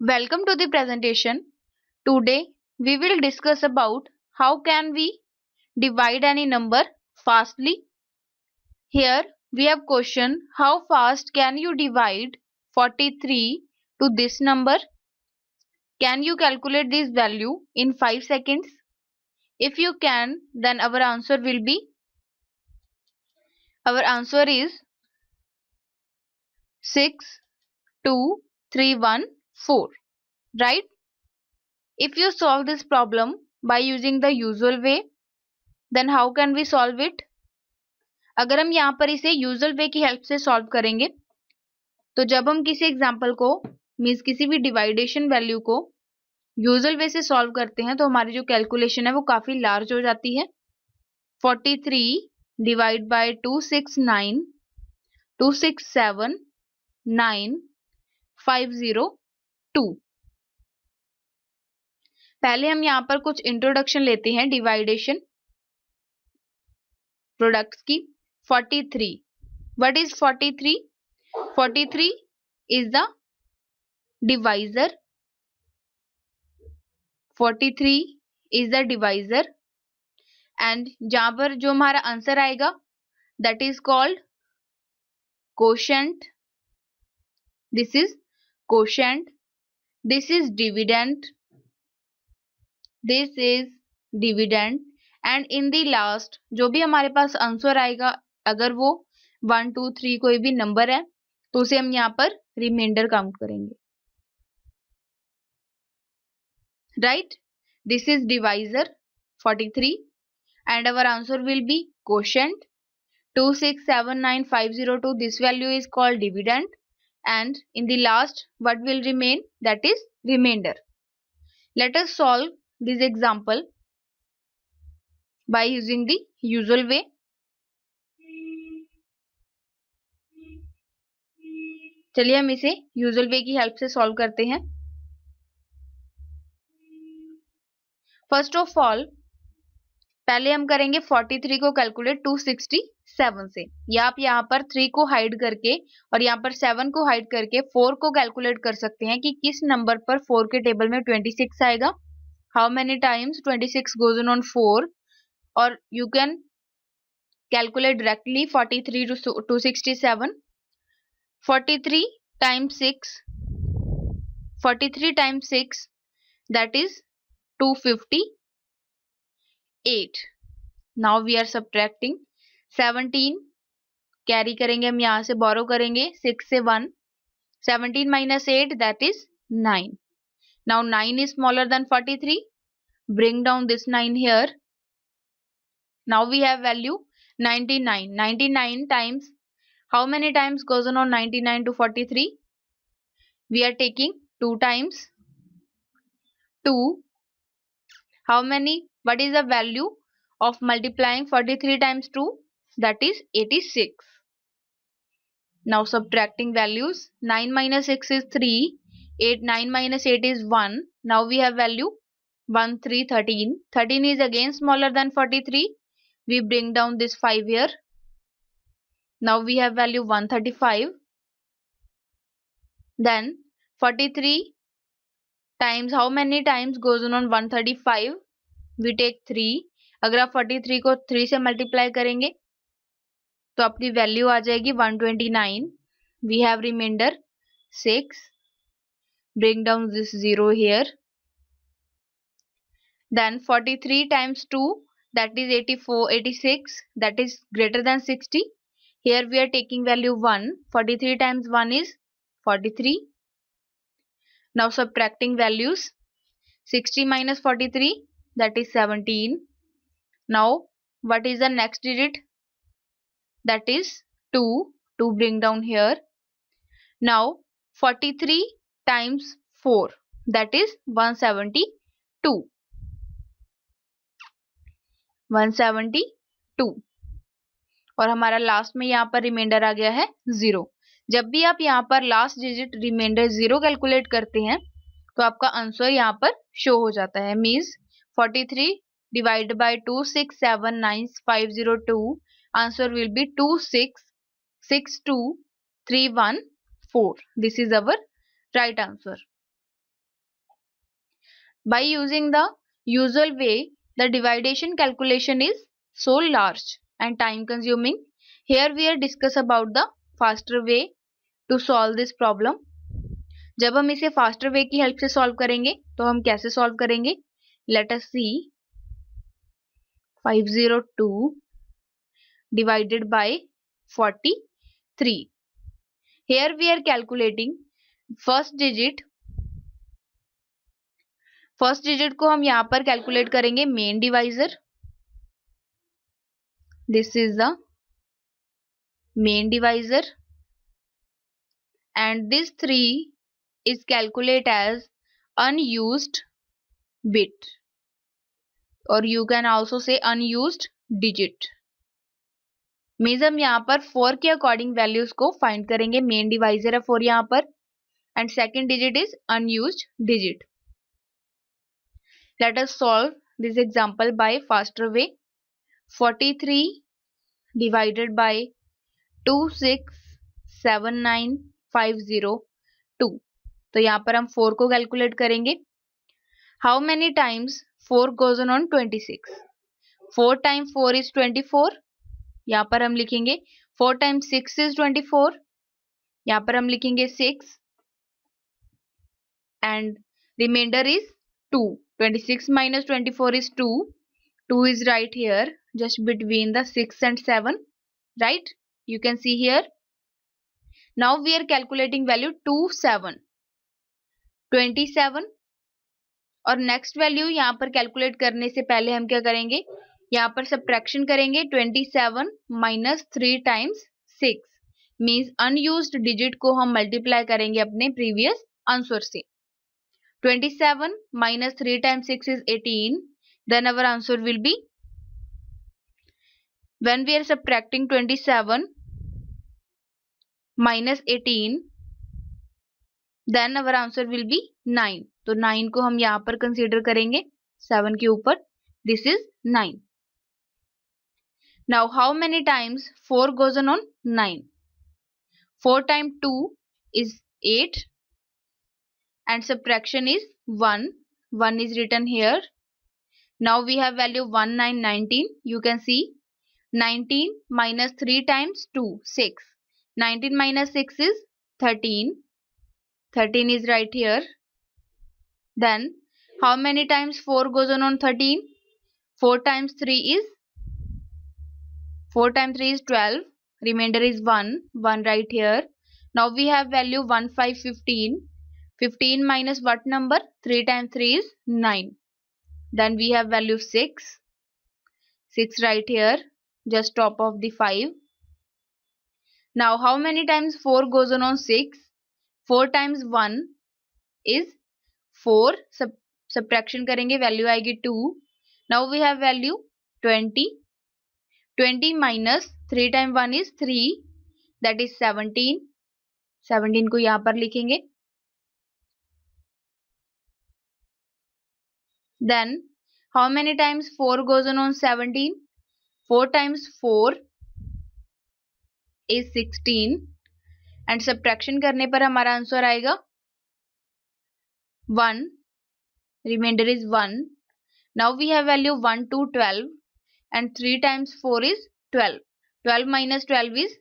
Welcome to the presentation. Today we will discuss about how can we divide any number fastly. Here we have question, how fast can you divide 43 to this number? Can you calculate this value in 5 seconds? If you can, then our answer is 6, 2, 3, 1, 4. Right? If you solve this problem by using the usual way, then how can we solve it? अगर हम यहाँ पर इसे usual वे की help से solve करेंगे तो जब हम किसी एग्जांपल को मींस किसी भी डिवाइडेशन वैल्यू को यूजुअल वे से सॉल्व करते हैं तो हमारी जो कैलकुलेशन है वो काफी लार्ज हो जाती है. 43 डिवाइड बाय 269 267 9 502. पहले हम यहाँ पर कुछ इंट्रोडक्शन लेते हैं डिवाइडेशन प्रोडक्ट्स की. 43. What is 43? 43 is the divisor. 43 is the divisor and जहाँ पर जो हमारा आंसर आएगा that is called quotient. This is quotient. This is dividend. This is dividend. And in the last जो भी हमारे पास आंसर आएगा अगर वो 1 2 3 कोई भी नंबर है तो उसे हम यहाँ पर रिमाइंडर काउंट करेंगे. Right? This is divisor 43 and our answer will be quotient. 2679502, this value is called dividend and in the last what will remain, that is remainder. Let us solve this example by using the usual way. चलिए हम इसे usual वे की help से solve करते हैं. First of all पहले हम करेंगे 43 को कैलकुलेट 267 से. या आप यहाँ पर 3 को हाइड करके और यहाँ पर 7 को हाइड करके 4 को कैलकुलेट कर सकते हैं कि किस नंबर पर 4 के टेबल में 26 आएगा. How many times 26 goes on 4 और you can calculate directly 43 to 267. 43 times 6 that is 258. now we are subtracting 17 carry करेंगे हम यहाँ से बोरो करेंगे 6 से 1. 17 minus 8 that is 9. now 9 is smaller than 43. bring down this 9 here. now we have value 99. 99 times, how many times goes on 99 to 43? We are taking 2 times. 2. How many? What is the value of multiplying 43 times 2? That is 86. Now subtracting values. 9 minus 6 is 3. 9 minus 8 is 1. Now we have value 1, 3, 13. 13 is again smaller than 43. We bring down this 5 here. Now we have value 135. Then 43 times, how many times goes on 135? We take 3. अगर आप 43 को 3 से multiply करेंगे तो आपकी value आ जाएगी 129. We have remainder 6. Bring down this 0 here. Then 43 times 2 that is 86 that is greater than 60. Here we are taking value 1. 43 times 1 is 43. Now subtracting values. 60 minus 43 that is 17. Now what is the next digit? That is 2. 2 bring down here. Now 43 times 4 that is 172. 172 और हमारा last में यहाँ पर reminder आ गया है 0. जब भी आप यहाँ पर लास्ट डिजिट रिमाइंडर 0 कैलकुलेट करते हैं तो आपका आंसर यहाँ पर शो हो जाता है. Means 43 divided by 2679502 answer will be 2662314. This is our right answer. By using the usual way, the dividation calculation is so large and time consuming. Here we are discuss about the faster way to solve this problem. जब हम इसे faster way की help से solve करेंगे तो हम कैसे solve करेंगे? Let us see. 502 divided by 43. Here we are calculating first digit को हम यहाँ पर कैलकुलेट करेंगे main divisor. This is the main divisor and this 3 is calculated as unused bit, or you can also say unused digit. Means हम यहाँ पर 4 के according values को फाइंड करेंगे. मेन डिवाइजर है 4 यहाँ पर and second digit is unused digit. Let us solve this example by faster way. 43 divided by 2679502. तो यहाँ पर हम 4 को कैलकुलेट करेंगे. How many times 4 goes on 26? 4 times 4 is 24. यहाँ पर हम लिखेंगे 4 times 6 is 24. यहाँ पर हम लिखेंगे 6 and remainder is 2. 26 minus 24 is 2. 2 is right here just between the 6 and 7, right? You can see here. Now we are calculating value 27 और next value यहाँ पर कैलकुलेट करने से पहले हम क्या करेंगे, यहाँ पर सब्ट्रैक्शन करेंगे. 27 minus 3 times 6 means unused digit को हम मल्टीप्लाई करेंगे अपने प्रीवियस आंसर से. 27 minus 3 times 6 is 18. Then our answer will be, when we are subtracting 27 minus 18, then our answer will be 9. तो 9 को हम यहाँ पर कंसीडर करेंगे 7 के ऊपर. This is 9. Now how many times 4 goes on 9? 4 times 2 is 8. And subtraction is 1. 1 is written here. Now we have value 1, 9, 19. You can see 19 minus 3 times 2, 6. 19 minus 6 is 13. 13 is right here. Then how many times 4 goes on 13? 4 times 3 is 12. Remainder is 1. 1 right here. Now we have value 1, 5, 15. 15 minus what number? 3 times 3 is 9. Then we have value 6. 6 right here, just top of the 5. Now how many times 4 goes on 6? 4 times 1 is 4. Subtraction करेंगे, value आएगी 2. Now we have value 20. 20 minus 3 times 1 is 3. That is 17. 17 को यहाँ पर लिखेंगे. Then how many times 4 goes on 17? 4 times 4 is 16 and subtraction करने पर हमारा answer आएगा 1. Remainder is 1. Now we have value 1 to 12 and 3 times 4 is 12. 12 minus 12 is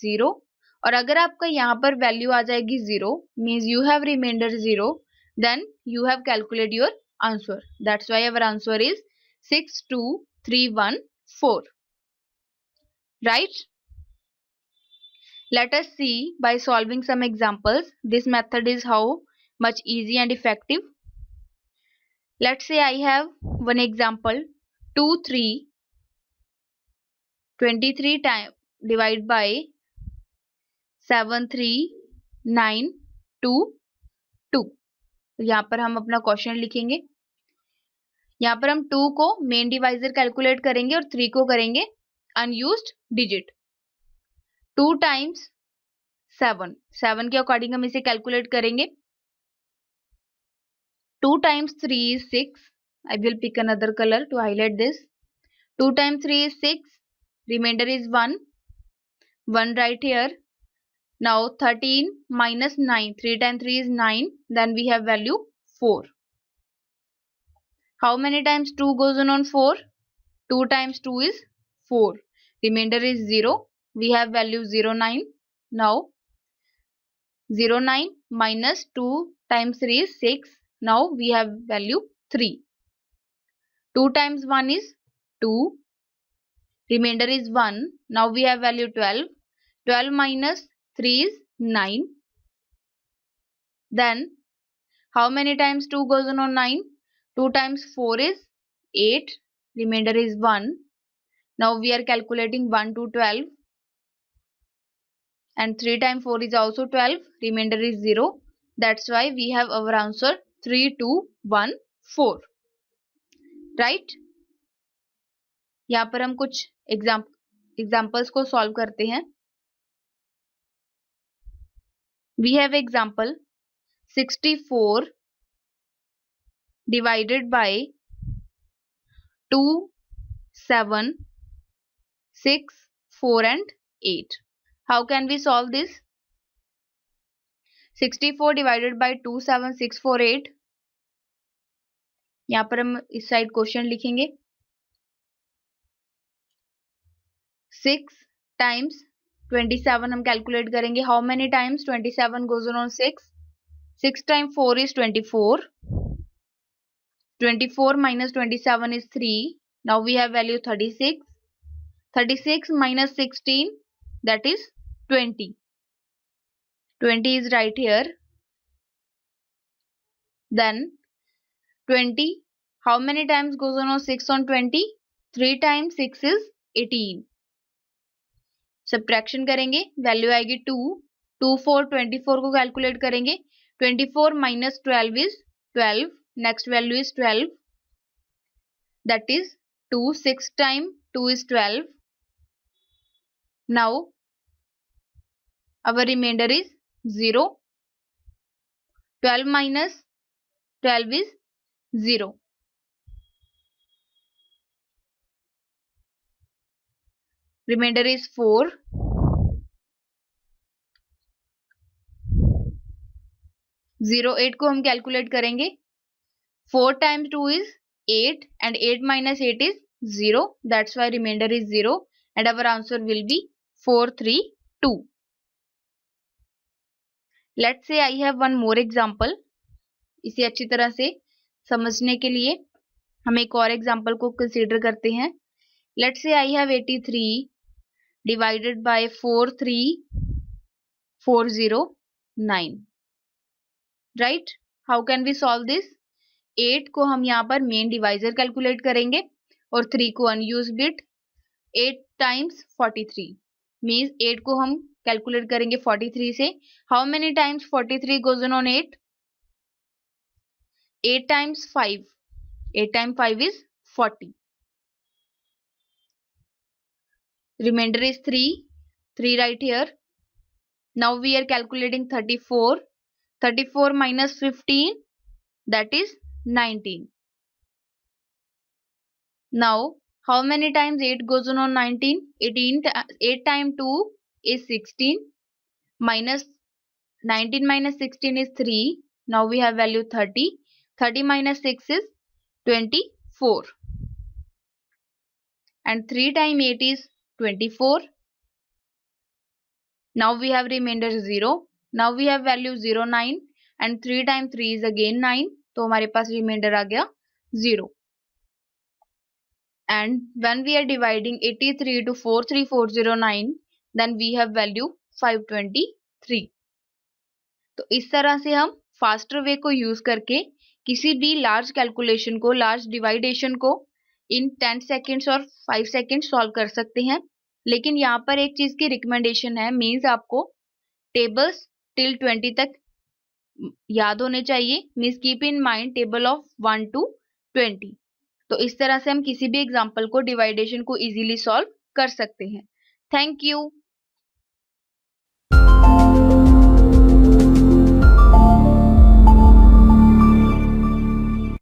0. और अगर आपका यहाँ पर वैल्यू आ जाएगी 0 means you have remainder 0, then you have calculated your answer. That's why our answer is 62314. Right? Let us see by solving some examples. This method is how much easy and effective. Let's say I have one example 23 times divided by 73922. यहाँ पर हम अपना question लिखेंगे. यहाँ पर हम 2 को main divisor calculate करेंगे और 3 को करेंगे अनयूज्ड डिजिट. 2 टाइम्स 7 के अकॉर्डिंग हम इसे कैलकुलेट करेंगे. 2 times 3 is 6. I will pick another color to highlight this. 2 times 3 is 6. Remainder is 1. 1 right here. Now 13 minus 9. 3 times 3 is 9. Then we have value 4. How many times 2 goes on 4? 2 times 2 is 4. Remainder is 0. We have value 0, 9. Now 0, 9 minus 2 times 3 is 6. Now we have value 3. 2 times 1 is 2. Remainder is 1. Now we have value 12. 12 minus 3 is 9. Then how many times 2 goes on 9? 2 times 4 is 8. Remainder is 1. Now we are calculating 1 to 12. And 3 times 4 is also 12. Remainder is 0. That's why we have our answer 3, 2, 1, 4. Right? यहाँ पर हम कुछ examples को solve करते हैं. We have example 64 divided by 2, 7, 6, 4 and 8. How can we solve this? 64 divided by 2, 7, 6, 4, 8. यहाँ पर हम इस साइड क्वेश्चन लिखेंगे. 6 times 27 हम कैलकुलेट करेंगे. How many times 27 goes on 6? 6 times 4 is 24. 24 minus 27 is 3. Now we have value 36. 36 minus 16, that is 20. 20 is right here. Then 20, how many times goes on 6 on 20? 3 times 6 is 18. Subtraction करेंगे, value आएगी 2. 2 4 24 को calculate करेंगे. 24 minus 12 is 12. Next value is 12. That is 2. 6 times 2 is 12. Now our remainder is 0. 12 minus 12 is 0. Remainder is 4. 0, 8 को हम calculate करेंगे. 4 times 2 is 8 and 8 minus 8 is 0. That's why remainder is 0 and our answer will be 4, 3, 2. Let's say I have one more example. इसे अच्छी तरह से समझने के लिए हम एक और एग्जाम्पल को कंसीडर करते हैं. Let's say I have 83 divided by 43409. Right? How can we solve this? 8 को हम यहाँ पर मेन डिवाइजर कैलकुलेट करेंगे और 3 को अनयूज बिट. 8 times 43 मीन्स 8 को हम कैलकुलेट करेंगे 43 से. How many times 43 goes on 8? 8 times 5. 8 times 5 is 40. Remainder is 3. 3 right here. Now we are calculating 34. 34 minus 15, that is 19. Now how many times 8 goes on 19? 8 times 2 is 16. Minus 19 minus 16 is 3. Now we have value 30. 30 minus 6 is 24. And 3 times 8 is 24. Now we have remainder 0. Now we have value 0, 9 and 3 times 3 is again 9. तो हमारे पास remainder आ गया 0. And when we are dividing 83 to 43409, then we have value 523. तो इस तरह से हम faster way को use करके किसी भी लार्ज कैलकुलेशन को, लार्ज डिवाइडेशन को इन 10 सेकेंड्स और 5 सेकेंड्स सॉल्व कर सकते हैं. लेकिन यहाँ पर एक चीज की रिकमेंडेशन है, मीन्स आपको टेबल्स टिल 20 तक याद होने चाहिए. Means keep in mind table of 1 to 20. तो इस तरह से हम किसी भी एग्जाम्पल को डिवाइडेशन को इजीली सॉल्व कर सकते हैं. Thank you.